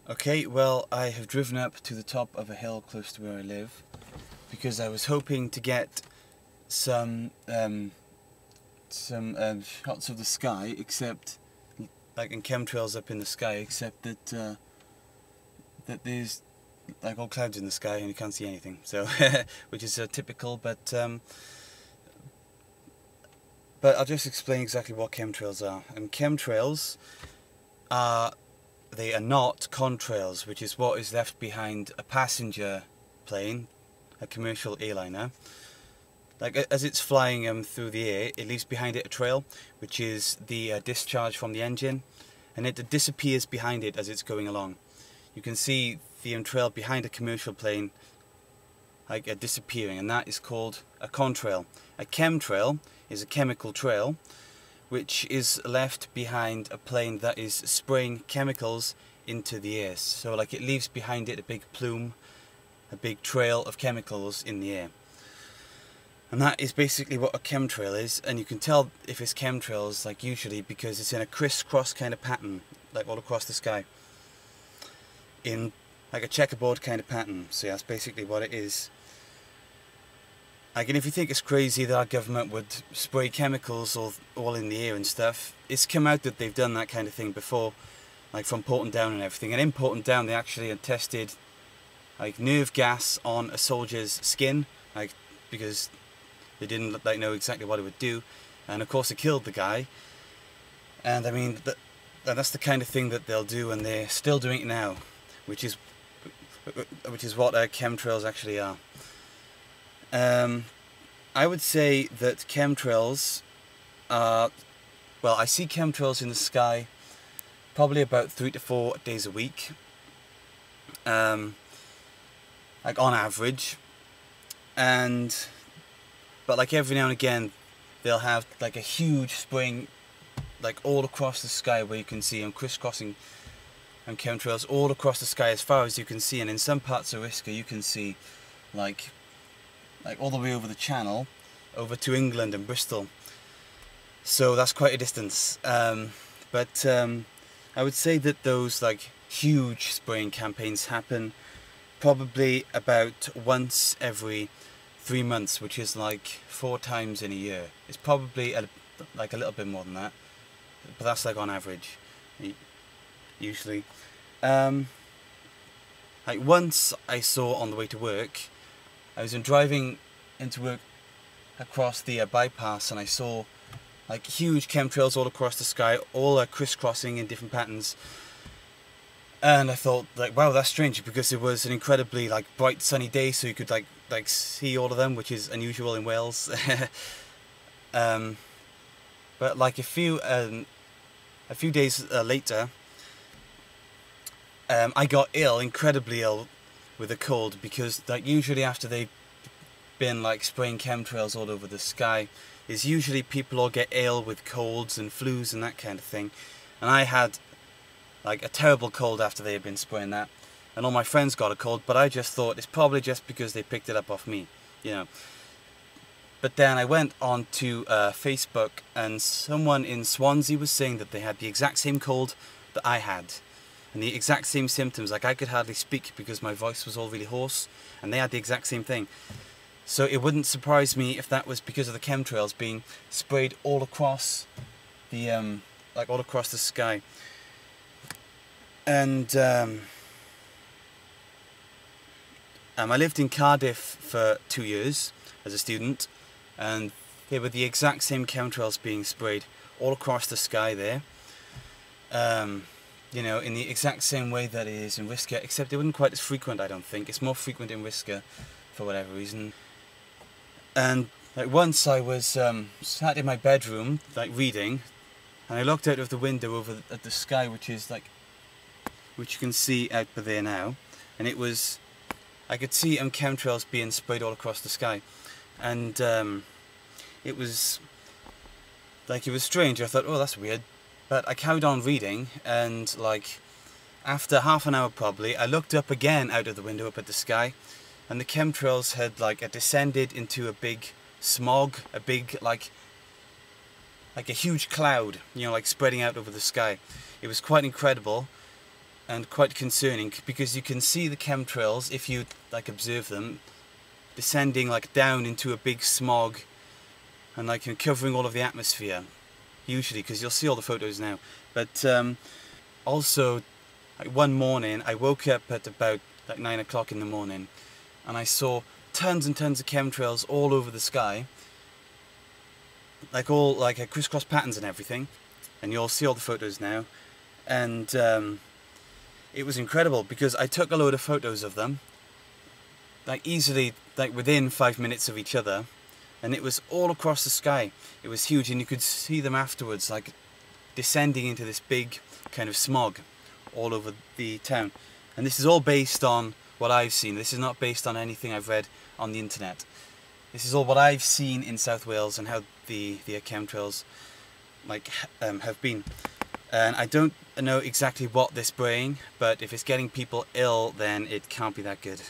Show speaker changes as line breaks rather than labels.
Okay, well, I have driven up to the top of a hill close to where I live because I was hoping to get some shots of the sky, except like in chemtrails up in the sky, except that that there's like all clouds in the sky and you can't see anything. So, which is typical, but I'll just explain exactly what chemtrails are. And chemtrails are not contrails, which is what is left behind a passenger plane, a commercial airliner. Like as it's flying through the air, it leaves behind it a trail, which is the discharge from the engine, and it disappears behind it as it's going along. You can see the trail behind a commercial plane, like disappearing, and that is called a contrail. A chemtrail is a chemical trail, which is left behind a plane that is spraying chemicals into the air. So like it leaves behind it a big plume, a big trail of chemicals in the air. And that is basically what a chemtrail is, and you can tell if it's chemtrails like usually because it's in a crisscross kind of pattern, like all across the sky. In like a checkerboard kind of pattern. So yeah, that's basically what it is. Like, and if you think it's crazy that our government would spray chemicals all in the air and stuff, it's come out that they've done that kind of thing before, like from Porton Down and everything. And in Porton Down they actually had tested like nerve gas on a soldier's skin, like because they didn't like know exactly what it would do, and of course it killed the guy. And I mean that's the kind of thing that they'll do, and they're still doing it now, which is what chemtrails actually are. I would say that chemtrails are, well, I see chemtrails in the sky probably about 3 to 4 days a week, like on average, but like every now and again they'll have like a huge spraying like all across the sky where you can see them crisscrossing, and chemtrails all across the sky as far as you can see, and in some parts of Risca you can see like all the way over the channel over to England and Bristol, so that's quite a distance. But I would say that those like huge spraying campaigns happen probably about once every 3 months, which is like 4 times in a year. It's probably like a little bit more than that, but that's like on average usually. Like once I saw on the way to work, I was driving into work across the bypass, and I saw like huge chemtrails all across the sky, all crisscrossing in different patterns. And I thought, like, wow, that's strange, because it was an incredibly like bright sunny day, so you could like see all of them, which is unusual in Wales. But like a few days later, I got incredibly ill with a cold, because like usually after they've been like spraying chemtrails all over the sky, is usually people all get ill with colds and flus and that kind of thing. And I had like a terrible cold after they had been spraying that, and all my friends got a cold, but I just thought it's probably just because they picked it up off me, you know. But then I went on to Facebook, and someone in Swansea was saying that they had the exact same cold that I had, and the exact same symptoms. Like I could hardly speak because my voice was all really hoarse, and they had the exact same thing. So it wouldn't surprise me if that was because of the chemtrails being sprayed all across the like all across the sky. And I lived in Cardiff for 2 years as a student, and they were the exact same chemtrails being sprayed all across the sky there. You know, in the exact same way that it is in Risca, except it wasn't quite as frequent, I don't think. It's more frequent in Risca for whatever reason. And like once I was sat in my bedroom, like reading, and I looked out of the window over at the sky, which you can see out there now, and it was, I could see chemtrails being sprayed all across the sky, and it was strange. I thought, oh, that's weird, but I carried on reading, and like after half an hour probably, I looked up again out of the window up at the sky, and the chemtrails had like descended into a big smog, a big like a huge cloud, you know, like spreading out over the sky. It was quite incredible. and quite concerning, because you can see the chemtrails, if you like observe them, descending like down into a big smog and like covering all of the atmosphere, usually, because you'll see all the photos now. But also, like, one morning I woke up at about like 9 o'clock in the morning and I saw tons and tons of chemtrails all over the sky, like all like crisscross patterns and everything, and you'll see all the photos now. And it was incredible because I took a load of photos of them, like easily like within 5 minutes of each other, and it was all across the sky. It was huge, and you could see them afterwards like descending into this big kind of smog all over the town. And this is all based on what I've seen. This is not based on anything I've read on the internet. This is all what I've seen in South Wales and how the chemtrails like have been. And I don't know exactly what they're spraying, but if it's getting people ill, then it can't be that good.